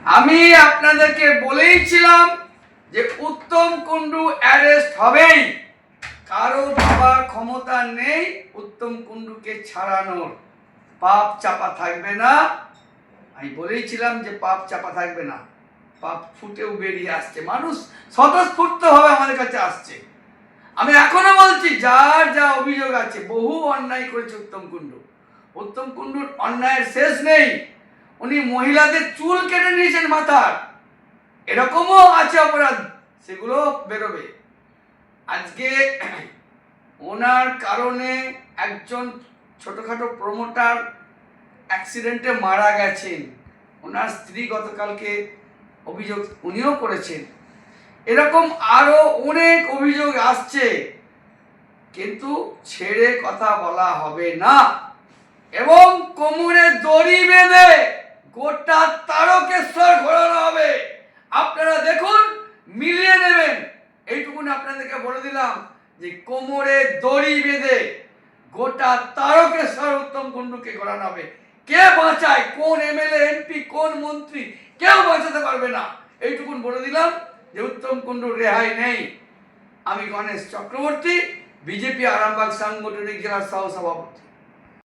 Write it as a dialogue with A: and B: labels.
A: আমি আপনাদেরকে বলেইছিলাম যে উত্তম কুণ্ডু অ্যারেস্ট হবেই। কারো ভাবার ক্ষমতা নেই উত্তম কুণ্ডুকে ছাড়ানোর। পাপ চাপা থাকবে না। আমি বলেইছিলাম যে পাপ চাপা থাকবে না, পাপ ফুটেও বেরিয়ে আসছে, মানুষ স্বতঃস্ফূর্ত ভাবে আমাদের কাছে আসছে। আমি এখনো বলছি, যার যা অভিযোগ আছে, বহু অন্যায় করেছে উত্তম কুণ্ডু। উত্তম কুণ্ডুর অন্যায়ের শেষ নেই। উনি মহিলাদের চুল কেটে নিয়েছেন মাথার, এরকমও আছে অপরাধ, সেগুলো বেরোবে। আজকে ওনার কারণে একজন ছোটখাটো প্রমোটার অ্যাক্সিডেন্টে মারা গেছেন। ওনার স্ত্রী গতকালকে অভিযোগ উনিও করেছেন। এরকম আরো অনেক অভিযোগ আসছে, কিন্তু ছেড়ে কথা বলা হবে না। এবং কোমরে দড়ি বেঁধে গোটা তারকেশ্বর ঘোরানো হবে। আপনারা দেখুন, মিলিয়ে নেবেন। এইটুকুন আপনাদেরকে বলে দিলাম যে কোমরে দড়ি বেঁধে গোটা তারকেশ্বর উত্তম কুণ্ডুকে ঘোরানো হবে। কে বাঁচায়, কোন এমএলএ এমপি কোন মন্ত্রী, কেউ বাঁচাতে পারবে না। এইটুকুন বলে দিলাম যে উত্তম কুণ্ডুর রেহাই নেই। আমি গণেশ চক্রবর্তী, বিজেপি আরামবাগ সাংগঠনিক জেলার সহ সভাপতি।